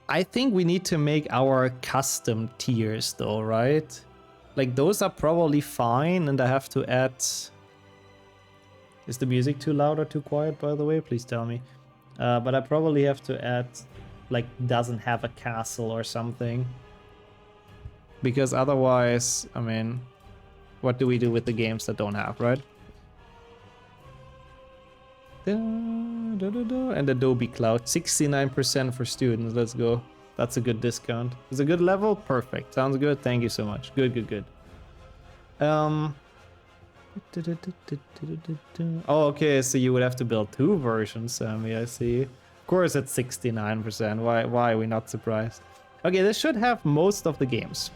I think we need to make our custom tiers though, right? Like those are probably fine, and I have to add... Is the music too loud or too quiet, by the way? Please tell me. But I probably have to add, like, doesn't have a castle or something. Because otherwise, I mean, what do we do with the games that don't have, right? And Adobe Cloud, 69% for students. Let's go. That's a good discount. Is a good level? Perfect. Sounds good. Thank you so much. Good, good, good. Oh, okay. So you would have to build 2 versions, Sammy. I see. Of course, it's 69%. Why are we not surprised? Okay, this should have most of the games.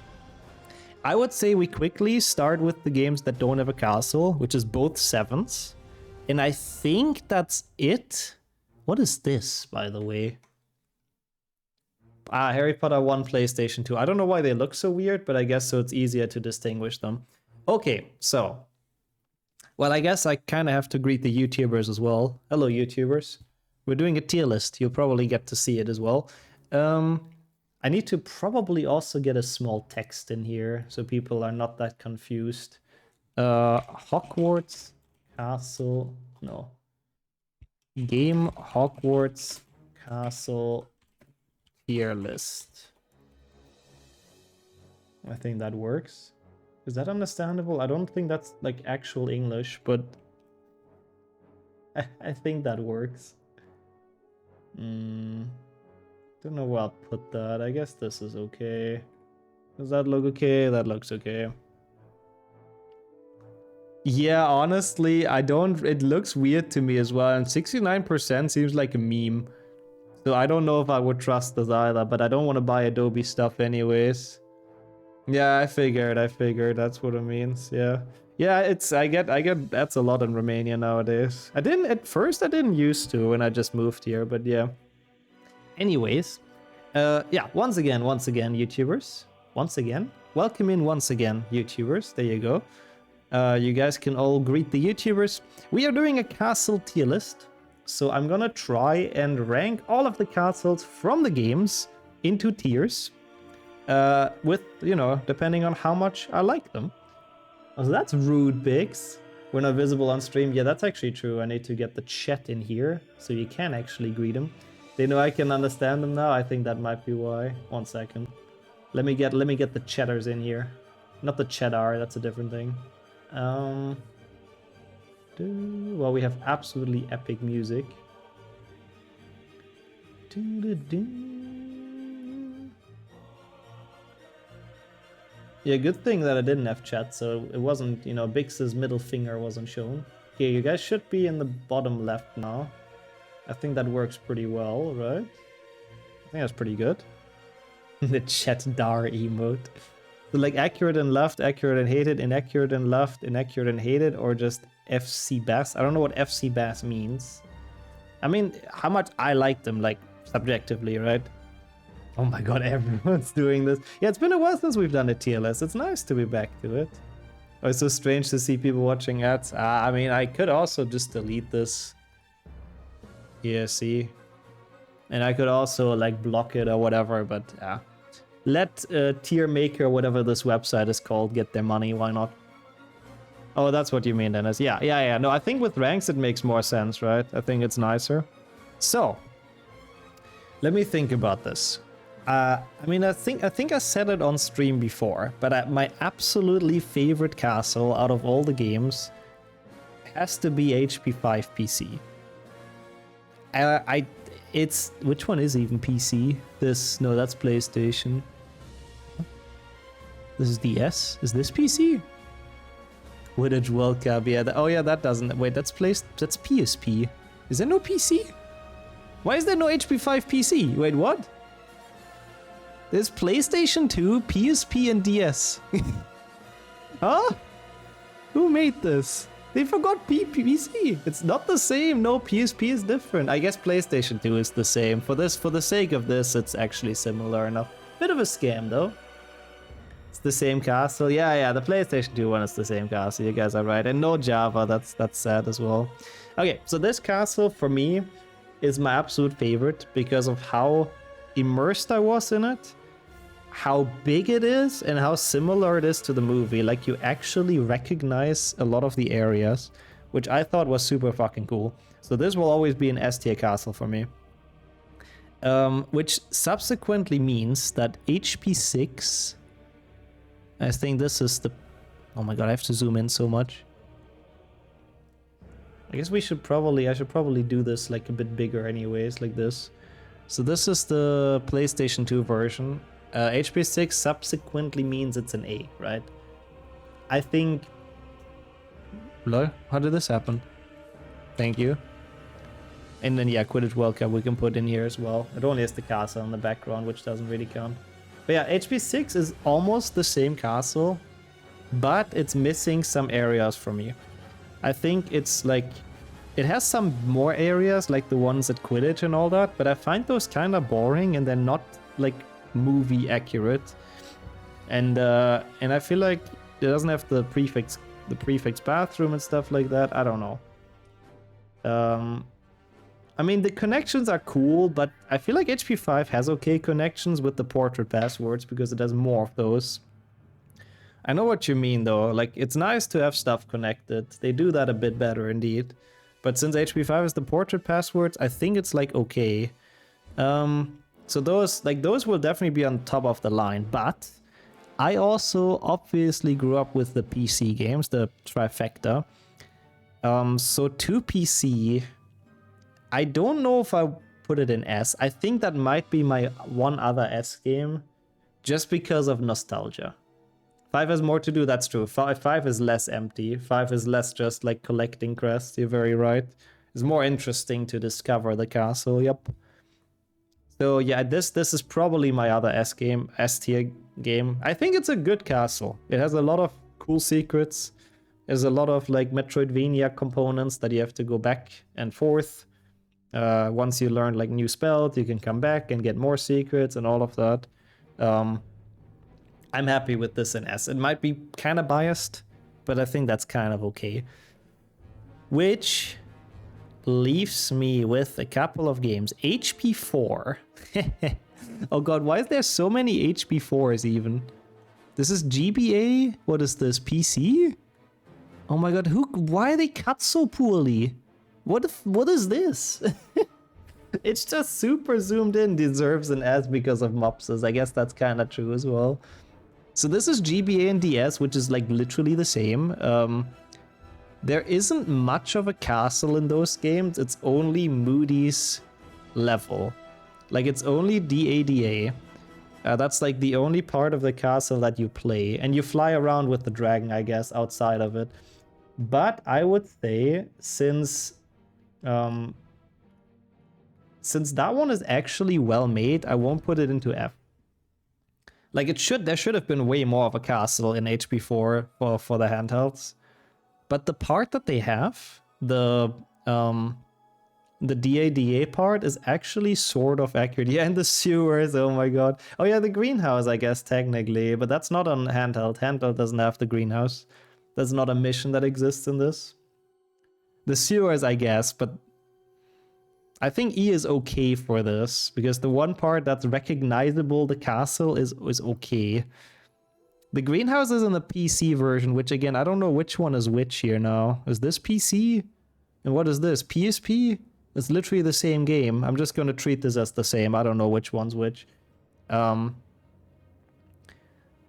I would say we quickly start with the games that don't have a castle, which is both 7s. And I think that's it. What is this, by the way? Ah, Harry Potter 1, PlayStation 2. I don't know why they look so weird, but I guess so it's easier to distinguish them. Okay, so. Well, I guess I kind of have to greet the YouTubers as well. Hello, YouTubers. We're doing a tier list. You'll probably get to see it as well. I need to probably also get a small text in here so people are not that confused. Hogwarts Castle, no. Game Hogwarts Castle tier list. I think that works. Is that understandable? I don't think that's like actual English, but I think that works. Don't know where I'll put that. I guess this is okay. Does that look okay? That looks okay. Yeah, honestly, I don't... It looks weird to me as well. And 69% seems like a meme. So I don't know if I would trust this either. But I don't want to buy Adobe stuff anyways. Yeah, I figured. That's what it means. Yeah. Yeah, it's... I get that's a lot in Romania nowadays. I didn't... At first, I didn't used to when I just moved here. But yeah. Anyways. Yeah, once again, YouTubers. Once again. Welcome in once again, YouTubers. There you go. You guys can all greet the YouTubers. We are doing a castle tier list. So I'm gonna try and rank all of the castles from the games into tiers. With, you know, depending on how much I like them. Oh, so that's rude, Bix. We're not visible on stream. Yeah, that's actually true. I need to get the chat in here so you can actually greet them. They know I can understand them now. I think that might be why. 1 second. Let me get the chatters in here. Not the cheddar, that's a different thing. Well, we have absolutely epic music. Yeah, good thing that I didn't have chat, so it wasn't, you know, Bix's middle finger wasn't shown. Okay, you guys should be in the bottom left now. I think that works pretty well, right? I think that's pretty good. The chat dar emote. So like accurate and left, accurate and hated, inaccurate and left, inaccurate and hated, or just FC Bass. I don't know what FC Bass means. I mean, how much I like them, like, subjectively, right? Oh my god, everyone's doing this. Yeah, it's been a while since we've done a tier list. It's nice to be back to it. Oh, it's so strange to see people watching ads. I mean, I could also just delete this. Yeah, see? And I could also, like, block it or whatever, but yeah. Let tier maker, whatever this website is called, get their money. Why not? Oh, that's what you mean, Dennis. Yeah. No, I think with ranks it makes more sense, right? I think it's nicer. So, let me think about this. I mean, I think I said it on stream before, but my absolutely favorite castle out of all the games has to be HP5 PC. It's... Which one is even PC? No, that's PlayStation. This is DS? Is this PC? Quidditch World Cup, yeah. Oh yeah, that doesn't... Wait, that's PSP. Is there no PC? Why is there no HP5 PC? Wait, what? There's PlayStation 2, PSP, and DS. Huh? Who made this? They forgot PC. It's not the same. No, PSP is different. I guess PlayStation 2 is the same. For the sake of this, it's actually similar enough. Bit of a scam, though. It's the same castle. Yeah, the PlayStation 2 one is the same castle. You guys are right. And no Java. That's sad as well. Okay, so this castle, for me, is my absolute favorite because of how immersed I was in it, how big it is, and how similar it is to the movie. Like, you actually recognize a lot of the areas, which I thought was super fucking cool. So this will always be an S tier castle for me. Which subsequently means that HP 6, I think this is the... Oh my god, I have to zoom in so much. I guess I should probably do this like a bit bigger anyways, like this. So this is the PlayStation 2 version. HP 6 subsequently means it's an A, right? I think... Lol, how did this happen? Thank you. And then, yeah, Quidditch World Cup we can put in here as well. It only has the castle in the background, which doesn't really count. But yeah, HP 6 is almost the same castle, but it's missing some areas for me. I think it's like... It has some more areas, like the ones at Quidditch and all that, but I find those kind of boring and they're not, like, movie accurate. And I feel like it doesn't have the prefix bathroom and stuff like that. I don't know. I mean, the connections are cool, but I feel like HP 5 has okay connections with the portrait passwords because it has more of those. I know what you mean though, like it's nice to have stuff connected. They do that a bit better indeed. But since HP 5 is the portrait passwords, I think it's like okay. So those will definitely be on top of the line, but I also obviously grew up with the PC games, the trifecta. So 2 PC, I don't know if I put it in S. I think that might be my one other S game, just because of nostalgia. 5 has more to do, that's true. 5 is less empty. 5 is less just like collecting crests, you're very right. It's more interesting to discover the castle, yep. So yeah, this is probably my other S tier game. I think it's a good castle. It has a lot of cool secrets. There's a lot of like Metroidvania components that you have to go back and forth. Once you learn like new spells, you can come back and get more secrets and all of that. I'm happy with this in S. It might be kind of biased, but I think that's kind of okay. Which leaves me with a couple of games. HP 4. Oh god, why is there so many HP 4s even? This is GBA? What is this, PC? Oh my god, why are they cut so poorly? What is this? It's just super zoomed in, deserves an S because of mopses. I guess that's kind of true as well. So this is GBA and DS, which is like literally the same. There isn't much of a castle in those games. It's only Moody's level. Like it's only DADA. That's like the only part of the castle that you play. And you fly around with the dragon, I guess, outside of it. But I would say since that one is actually well made, I won't put it into F. Like there should have been way more of a castle in HP4 for the handhelds. But the part that they have, the DADA part is actually sort of accurate. Yeah, and the sewers, oh my god. Oh yeah, the greenhouse, I guess, technically, but that's not on handheld. Handheld doesn't have the greenhouse. There's not a mission that exists in this. The sewers, I guess, but I think E is okay for this, because the one part that's recognizable, the castle, is okay. The greenhouse is in the PC version, which again, I don't know which one is which here now. Is this PC? And what is this? PSP? It's literally the same game. I'm just going to treat this as the same. I don't know which one's which. Yeah,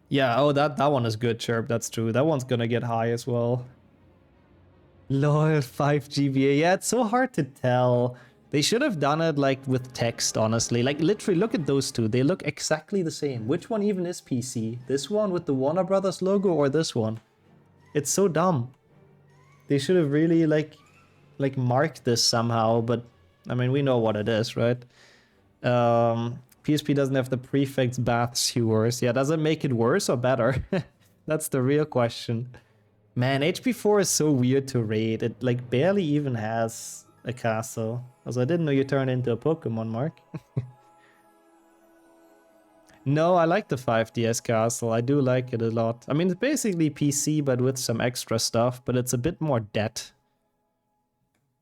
oh, that one is good, Chirp. That's true. That one's going to get high as well. Lol, 5 GBA. Yeah, it's so hard to tell. They should have done it like with text, honestly. Like literally, look at those two. They look exactly the same. Which one even is PC? This one with the Warner Brothers logo or this one? It's so dumb. They should have really like marked this somehow, but I mean, we know what it is, right? PSP doesn't have the prefix bath sewers. Yeah, does it make it worse or better? That's the real question. Man, HP4 is so weird to rate. It like barely even has a castle. Also, I didn't know you turned into a Pokemon, Mark. No, I like the 5DS castle. I do like it a lot. I mean, it's basically PC, but with some extra stuff, but it's a bit more dead.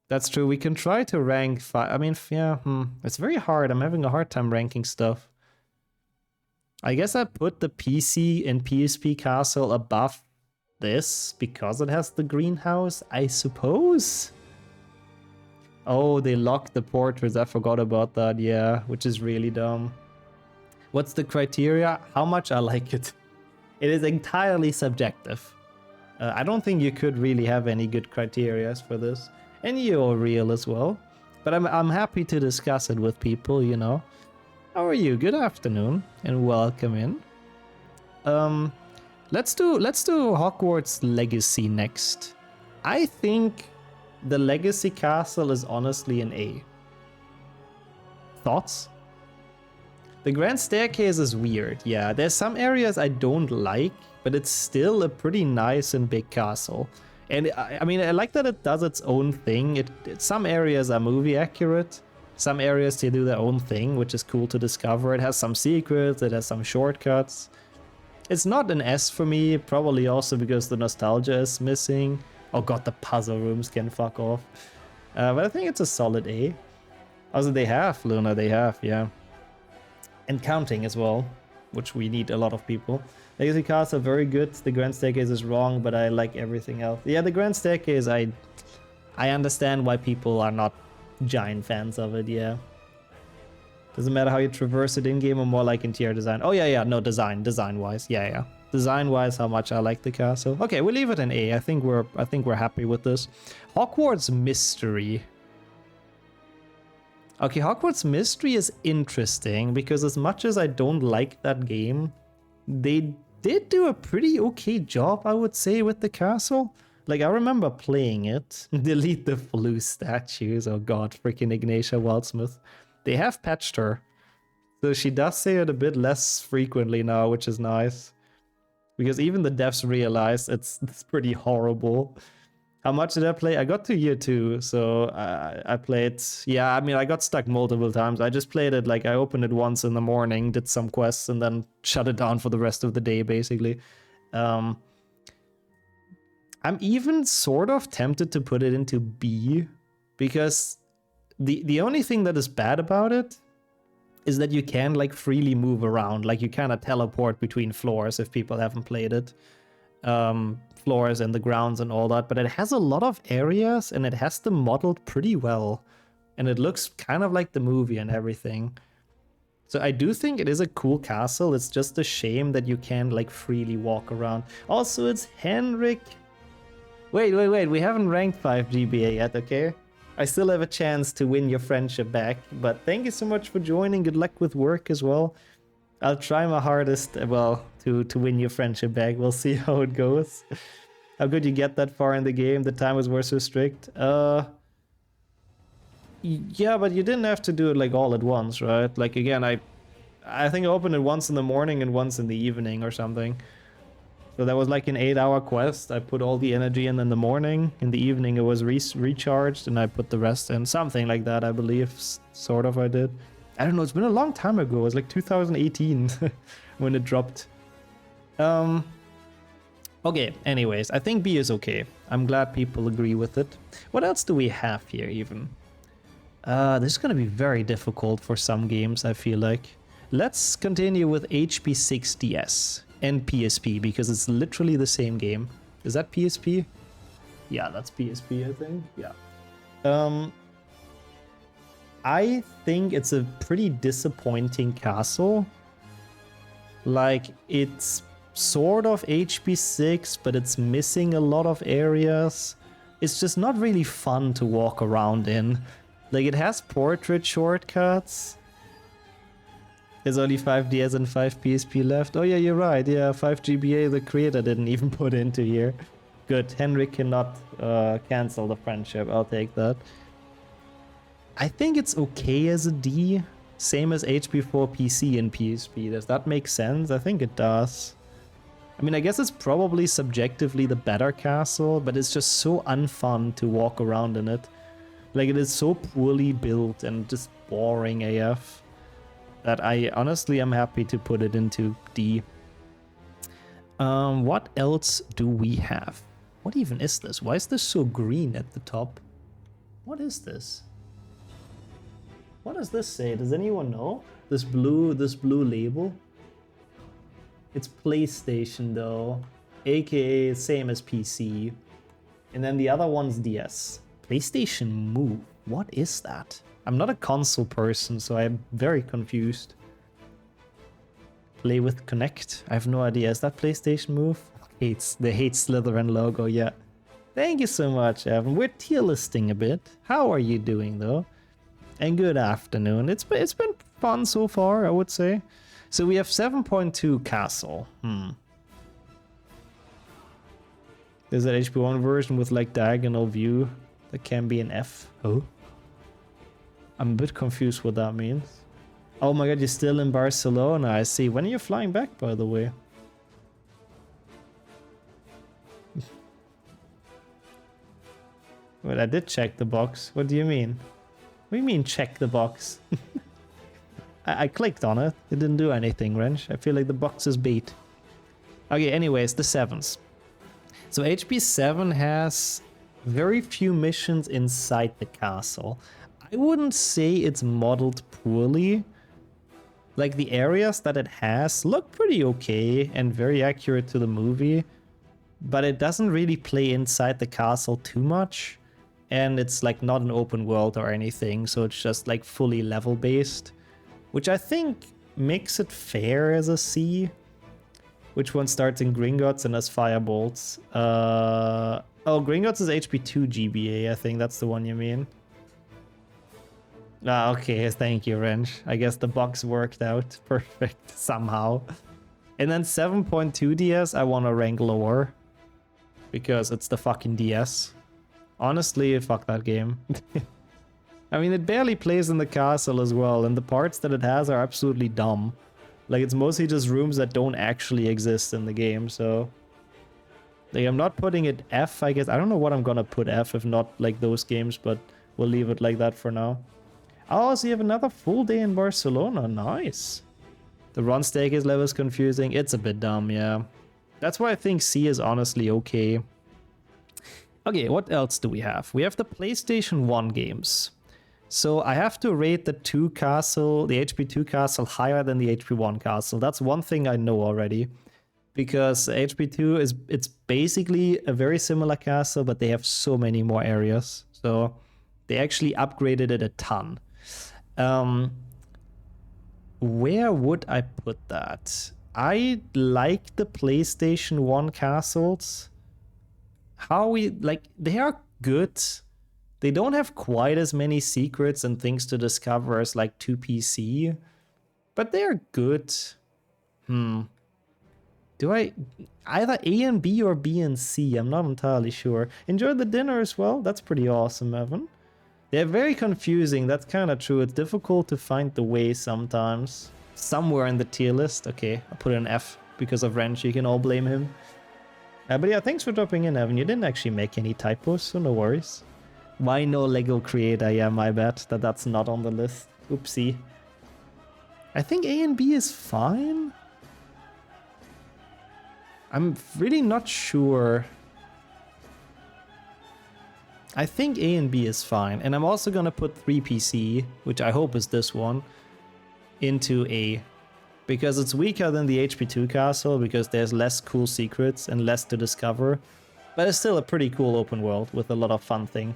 That's true. We can try to rank 5. I mean, yeah, it's very hard. I'm having a hard time ranking stuff. I guess I put the PC and PSP castle above this because it has the greenhouse, I suppose. Oh, they locked the portraits. I forgot about that. Yeah, which is really dumb. What's the criteria? How much I like it. It is entirely subjective. I don't think you could really have any good criteria for this. And you're real as well. But I'm happy to discuss it with people, you know. How are you? Good afternoon and welcome in. Let's do Hogwarts Legacy next. I think the Legacy Castle is honestly an A. Thoughts? The Grand Staircase is weird, yeah. There's some areas I don't like, but it's still a pretty nice and big castle. And I mean, I like that it does its own thing. Some areas are movie accurate. Some areas they do their own thing, which is cool to discover. It has some secrets, it has some shortcuts. It's not an S for me, probably also because the nostalgia is missing. Oh god, the puzzle rooms can fuck off. But I think it's a solid A. Also, they have, Luna, they have, yeah. And counting as well, which we need a lot of people. Legacy Castle, very good. The Grand Staircase is wrong, but I like everything else. Yeah, the Grand Staircase, I understand why people are not giant fans of it, yeah. Doesn't matter how you traverse it in-game or more like interior design. Oh yeah, no, design-wise, yeah. Design-wise, how much I like the castle. Okay, we'll leave it an A. I think we're happy with this. Hogwarts Mystery. Okay, Hogwarts Mystery is interesting because as much as I don't like that game, they did do a pretty okay job, I would say, with the castle. Like, I remember playing it. Delete the flu statues. Oh god, freaking Ignatia Wildsmith. They have patched her. So she does say it a bit less frequently now, which is nice. Because even the devs realize it's pretty horrible. How much did I play? I got to year 2, so I played... Yeah, I mean, I got stuck multiple times. I just played it, like, I opened it once in the morning, did some quests, and then shut it down for the rest of the day, basically. I'm even sort of tempted to put it into B, because the only thing that is bad about it is that you can, like, freely move around. Like, you cannot teleport between floors if people haven't played it. Floors and the grounds and all that, but it has a lot of areas and it has them modeled pretty well, and it looks kind of like the movie and everything. So I do think it is a cool castle. It's just a shame that you can't, like, freely walk around. Also, it's Henrik. Wait, we haven't ranked 5 GBA yet, okay? I still have a chance to win your friendship back, but thank you so much for joining. Good luck with work as well. I'll try my hardest, well, to win your friendship back. We'll see how it goes. How could you get that far in the game? The timers were so strict. Yeah, but you didn't have to do it, like, all at once, right? Like, again, I think I opened it once in the morning and once in the evening or something. So that was like an 8-hour quest. I put all the energy in the morning. In the evening it was recharged and I put the rest in. Something like that, I believe. Sort of I did. I don't know, it's been a long time ago. It was like 2018 when it dropped. Okay, anyways, I think B is okay. I'm glad people agree with it. What else do we have here even? This is gonna be very difficult for some games, I feel like. Let's continue with HP6DS and PSP because it's literally the same game. Is that PSP? Yeah, that's PSP, I think. Yeah. I think it's a pretty disappointing castle. Like, it's sort of HP6, but it's missing a lot of areas. It's just not really fun to walk around in. Like, it has portrait shortcuts. There's only 5DS and 5 PSP left. Oh yeah, you're right. Yeah, 5 GBA the creator didn't even put into here. Good. Henrik cannot cancel the friendship. I'll take that. I think it's okay as a D. Same as HP4 PC and PSP. Does that make sense? I think it does. I mean, I guess it's probably subjectively the better castle, but it's just so unfun to walk around in it. Like, it is so poorly built and just boring AF that I honestly am happy to put it into D. What else do we have? What even is this? Why is this so green at the top? What is this? What does this say? Does anyone know? This blue label? It's PlayStation though, aka same as PC. And then the other one's DS. PlayStation Move. What is that? I'm not a console person, so I'm very confused. Play with Connect. I have no idea. Is that PlayStation Move? The Hate Slytherin logo, yeah. Thank you so much, Evan. We're tier listing a bit. How are you doing though? And good afternoon. It's been fun so far, I would say. So we have 7.2 Castle. There's that HP1 version with like diagonal view that can be an F. Oh? I'm a bit confused what that means. Oh my god, you're still in Barcelona, I see. When are you flying back, by the way? Well, I did check the box. What do you mean? What do you mean check the box? I clicked on it. It didn't do anything, Wrench. I feel like the box is beat. Okay, anyways, the 7s. So HP7 has very few missions inside the castle. I wouldn't say it's modeled poorly. Like the areas that it has look pretty okay and very accurate to the movie. But it doesn't really play inside the castle too much. And it's like not an open world or anything. So it's just like fully level based. Which I think makes it fair as a C. Which one starts in Gringotts and has firebolts? Oh, Gringotts is HP 2 GBA, I think that's the one you mean. Ah, okay, thank you, Wrench. I guess the box worked out perfect somehow. And then 7.2 DS, I want to rank lower. Because it's the fucking DS. Honestly, fuck that game. I mean, it barely plays in the castle as well, and the parts that it has are absolutely dumb. Like, it's mostly just rooms that don't actually exist in the game, so... Like, I'm not putting it F, I guess. I don't know what I'm gonna put F if not, like, those games, but we'll leave it like that for now. Oh, so you have another full day in Barcelona. Nice. The run staircase level is confusing. It's a bit dumb, yeah. That's why I think C is honestly okay. Okay, what else do we have? We have the PlayStation 1 games. So I have to rate the HP 2 castle higher than the HP 1 castle. That's one thing I know already. Because HP 2 it's basically a very similar castle, but they have so many more areas. So they actually upgraded it a ton. Where would I put that? I like the PlayStation 1 castles. They are good. They don't have quite as many secrets and things to discover as like 2 PC, but they're good. Do I either A and B or B and C? I'm not entirely sure. Enjoy the dinner as well. That's pretty awesome, Evan. They're very confusing. That's kind of true. It's difficult to find the way sometimes. Somewhere in the tier list. Okay, I'll put an F because of Wrench. You can all blame him. But yeah, thanks for dropping in, Evan. You didn't actually make any typos, so no worries. Why no Lego creator? Yeah, my bad that's not on the list. Oopsie. I think A and B is fine. I'm really not sure. I think A and B is fine. And I'm also gonna put 3PC, which I hope is this one, into A. Because it's weaker than the HP 2 castle, because there's less cool secrets and less to discover. But it's still a pretty cool open world with a lot of fun thing.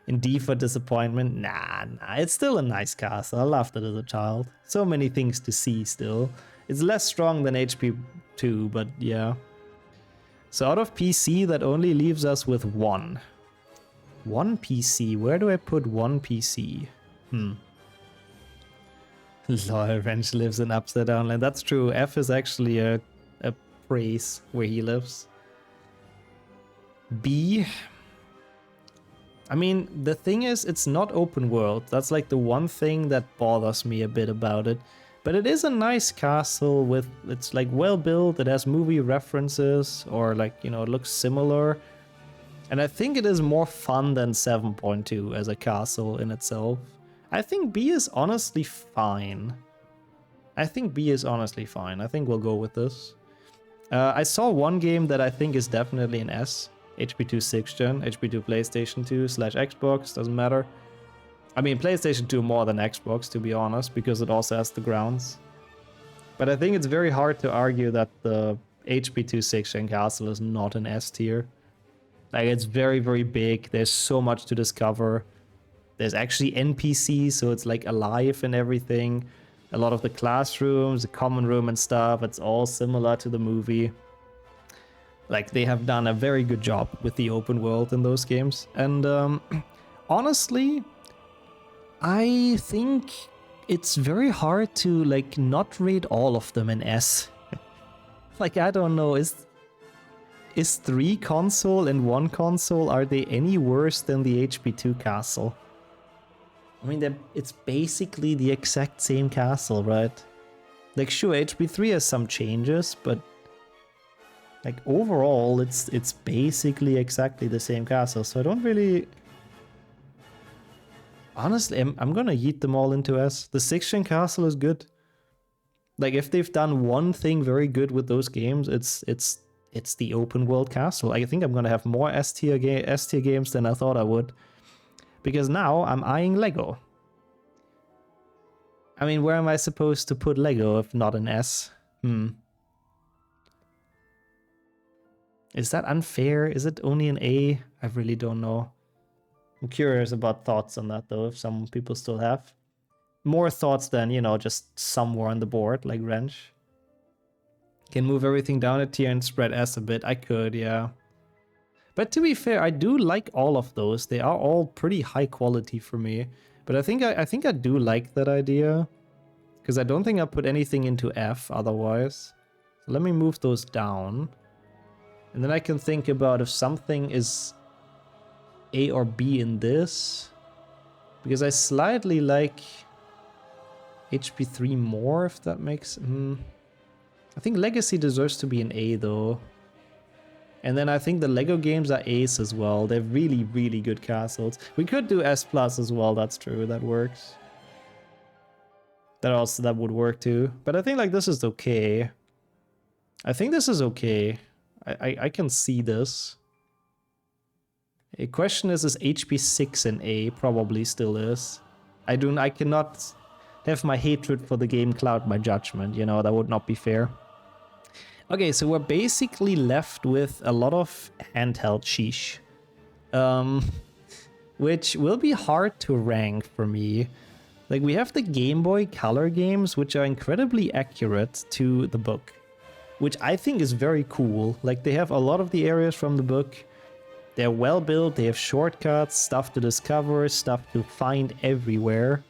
In D for disappointment? Nah, it's still a nice castle. I loved it as a child. So many things to see still. It's less strong than HP 2, but yeah. So out of PC, that only leaves us with 1. 1 PC. Where do I put 1 PC? Lol, Wrench lives in Upside Down Land. That's true. F is actually a praise where he lives. B. I mean, the thing is, it's not open world. That's like the one thing that bothers me a bit about it. But it is a nice castle with, it's like well built. It has movie references, or like, you know, it looks similar. And I think it is more fun than 7.2 as a castle in itself. I think B is honestly fine. I think we'll go with this. I saw one game that I think is definitely an S. HP2 6th gen, HP2 PlayStation 2 / Xbox, doesn't matter. I mean, PlayStation 2 more than Xbox, to be honest, because it also has the grounds. But I think it's very hard to argue that the HP2 6th gen castle is not an S tier. Like, it's very, very big. There's so much to discover. There's actually NPCs, so it's like alive and everything. A lot of the classrooms, the common room and stuff, it's all similar to the movie. Like, they have done a very good job with the open world in those games. And honestly, I think it's very hard to, like, not rate all of them an S. Like, I don't know, is 3 console and 1 console, are they any worse than the HP2 castle? I mean, it's basically the exact same castle, right? Like, sure, HP3 has some changes, but like, overall, it's basically exactly the same castle, so I don't really... Honestly, I'm gonna yeet them all into S. The 6th gen castle is good. Like, if they've done one thing very good with those games, it's the open world castle. I think I'm gonna have more S tier games than I thought I would. Because now I'm eyeing Lego. I mean, where am I supposed to put Lego if not an S? Is that unfair? Is it only an A? I really don't know. I'm curious about thoughts on that though, if some people still have. More thoughts than, you know, just somewhere on the board, like Wrench. Can move everything down a tier and spread S a bit. I could, yeah. But to be fair, I do like all of those. They are all pretty high quality for me. But I think I do like that idea. Because I don't think I put anything into F otherwise. So let me move those down. And then I can think about if something is A or B in this. Because I slightly like HP3 more, if that makes... I think Legacy deserves to be an A though. And then I think the Lego games are A's as well. They're really, really good castles. We could do S+ as well, that's true, that works. That would work too. But I think like this is okay. I think this is okay. I can see this. The question is HP6 an A? Probably still is. I cannot have my hatred for the game cloud my judgment, you know, that would not be fair. Okay, so we're basically left with a lot of handheld sheesh. Which will be hard to rank for me. Like, we have the Game Boy Color games, which are incredibly accurate to the book. Which I think is very cool. Like, they have a lot of the areas from the book. They're well built, they have shortcuts, stuff to discover, stuff to find everywhere.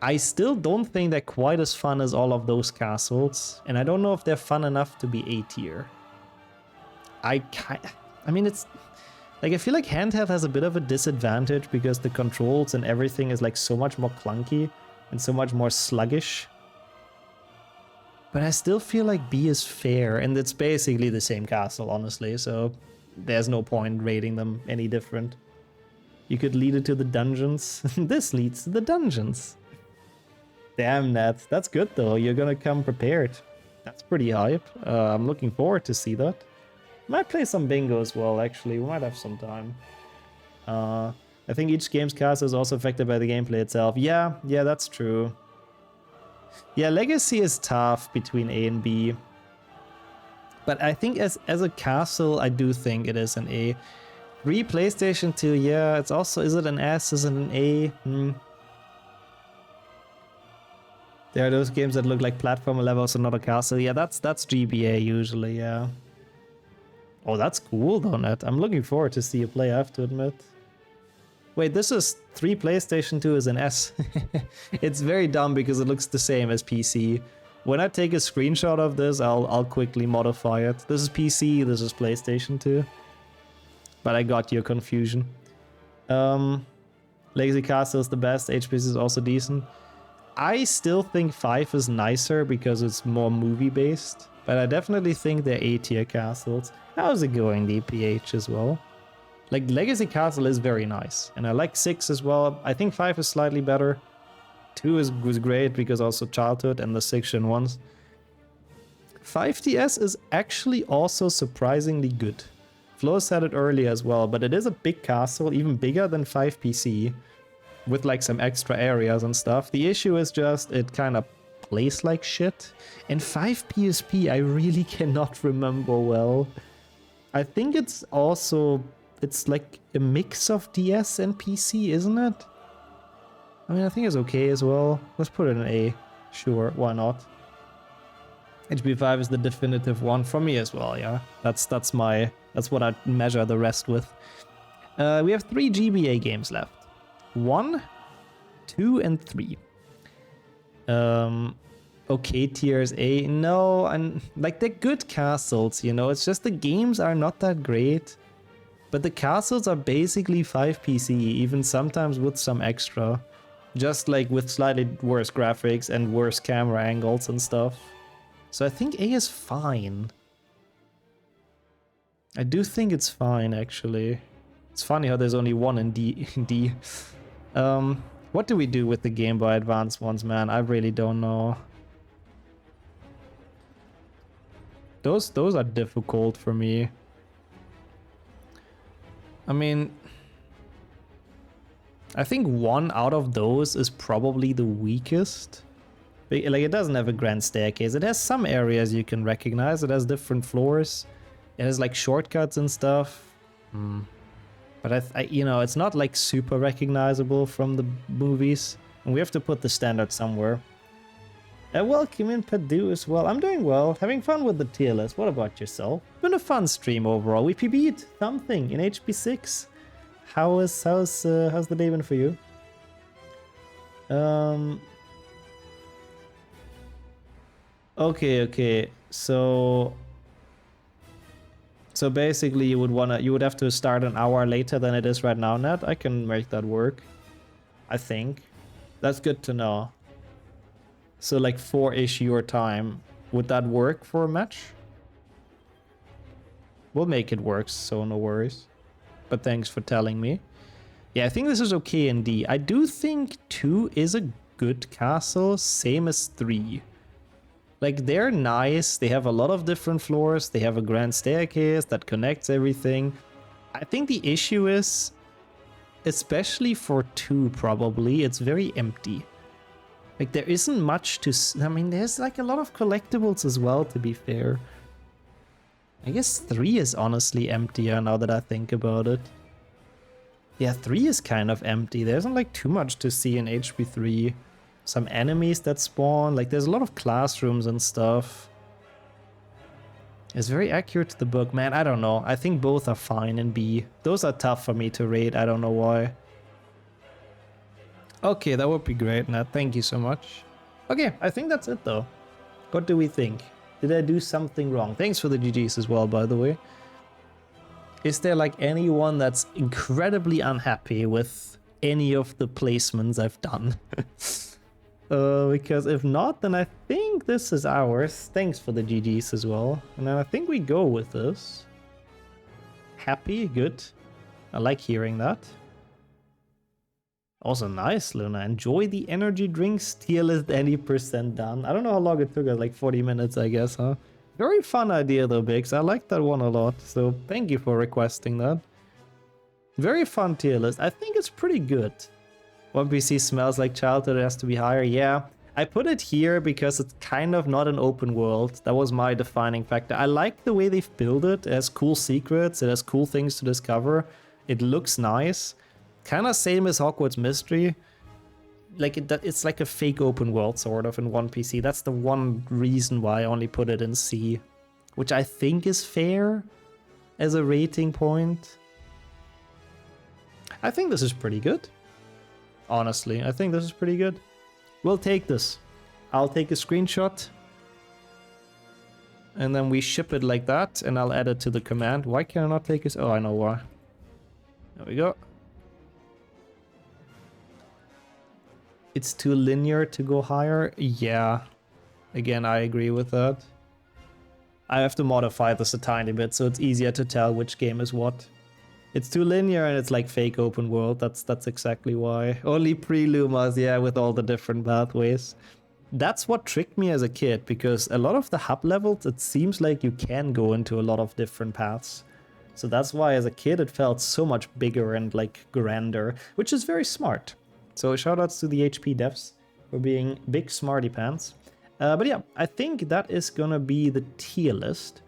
I still don't think they're quite as fun as all of those castles, and I don't know if they're fun enough to be A tier. I mean, it's... Like, I feel like handheld has a bit of a disadvantage because the controls and everything is like so much more clunky and so much more sluggish. But I still feel like B is fair, and it's basically the same castle, honestly, so there's no point rating them any different. You could lead it to the dungeons. This leads to the dungeons. Damn, Nat. That's good, though. You're gonna come prepared. That's pretty hype. I'm looking forward to see that. Might play some bingo as well, actually. We might have some time. I think each game's cast is also affected by the gameplay itself. Yeah, that's true. Yeah, Legacy is tough between A and B. But I think as a castle, I do think it is an A. 3 PlayStation 2, yeah, it's also... Is it an S? Is it an A? There are those games that look like platformer levels and not a castle. Yeah, that's GBA usually, yeah. Oh, that's cool though, Nat. I'm looking forward to see you play, I have to admit. Wait, this is 3 PlayStation 2 is an S. It's very dumb because it looks the same as PC. When I take a screenshot of this, I'll quickly modify it. This is PC, this is PlayStation 2. But I got your confusion. Legacy Castle is the best, HPC is also decent. I still think 5 is nicer because it's more movie-based. But I definitely think they're A-tier castles. How's it going, DPH as well? Like, Legacy Castle is very nice. And I like 6 as well. I think 5 is slightly better. 2 was great because also childhood and the 6th-gen ones. 5DS is actually also surprisingly good. Flo said it earlier as well, but it is a big castle, even bigger than 5PC, with like some extra areas and stuff. The issue is just it kind of plays like shit. And 5PSP, I really cannot remember well. I think it's also, it's like a mix of DS and PC, isn't it? I mean, I think it's okay as well. Let's put it in A. Sure, why not? HP5 is the definitive one for me as well, yeah. That's what I measure the rest with. We have 3 GBA games left. 1, 2, and 3. Okay, tiers A. No, and like they're good castles, you know. It's just the games are not that great. But the castles are basically 5PC, even sometimes with some extra. Just like with slightly worse graphics and worse camera angles and stuff. So I think A is fine. I do think it's fine, actually. It's funny how there's only 1 in D. What do we do with the Game Boy Advance ones, man? I really don't know. Those are difficult for me. I mean, I think 1 out of those is probably the weakest. Like, it doesn't have a grand staircase. It has some areas you can recognize. It has different floors. It has like shortcuts and stuff. But I you know, it's not like super recognizable from the movies. And we have to put the standard somewhere. Welcome in Padu as well. I'm doing well. Having fun with the tier list. What about yourself? Been a fun stream overall. We PB'd something in HP6. How's the day been for you? Okay. So basically you would have to start an hour later than it is right now, Nat. I can make that work. I think. That's good to know. So like 4-ish your time. Would that work for a match? We'll make it work, so no worries. But thanks for telling me. Yeah, I think this is okay in D. I do think 2 is a good castle, same as 3. Like, they're nice, they have a lot of different floors, they have a grand staircase that connects everything. I think the issue is, especially for 2 probably, it's very empty. Like, there isn't much to... I mean, there's like a lot of collectibles as well, to be fair. I guess 3 is honestly emptier now that I think about it. Yeah, 3 is kind of empty. There isn't like too much to see in HP3. Some enemies that spawn. Like, there's a lot of classrooms and stuff. It's very accurate to the book. Man, I don't know. I think both are fine in B. Those are tough for me to rate. I don't know why. Okay, that would be great, Nat. Thank you so much. Okay, I think that's it though. What do we think? Did I do something wrong? Thanks for the GGs as well, by the way. Is there like anyone that's incredibly unhappy with any of the placements I've done? Because if not, then I think this is ours. Thanks for the GGs as well. And then I think we go with this. Happy, good. I like hearing that. Also nice, Luna. Enjoy the energy drinks. Tier list any % done. I don't know how long it took us, like 40 minutes, I guess, huh? Very fun idea though, Biggs. I like that one a lot. So thank you for requesting that. Very fun tier list. I think it's pretty good. 1PC smells like childhood. It has to be higher. Yeah, I put it here because it's kind of not an open world. That was my defining factor. I like the way they've built it. It has cool secrets. It has cool things to discover. It looks nice. Kind of same as Hogwarts Mystery. Like it's like a fake open world sort of in 1PC. That's the one reason why I only put it in C, which I think is fair as a rating point. I think this is pretty good. Honestly, I think this is pretty good. We'll take this. I'll take a screenshot. And then we ship it like that, and I'll add it to the command. Why can I not take this? Oh, I know why. There we go. It's too linear to go higher? Yeah. Again, I agree with that. I have to modify this a tiny bit so it's easier to tell which game is what. It's too linear and it's like fake open world. That's exactly why. Only pre-Lumas, yeah, with all the different pathways. That's what tricked me as a kid, because a lot of the hub levels, it seems like you can go into a lot of different paths. So that's why as a kid it felt so much bigger and like grander, which is very smart. So shoutouts to the HP devs for being big smarty pants. But yeah, I think that is gonna be the tier list.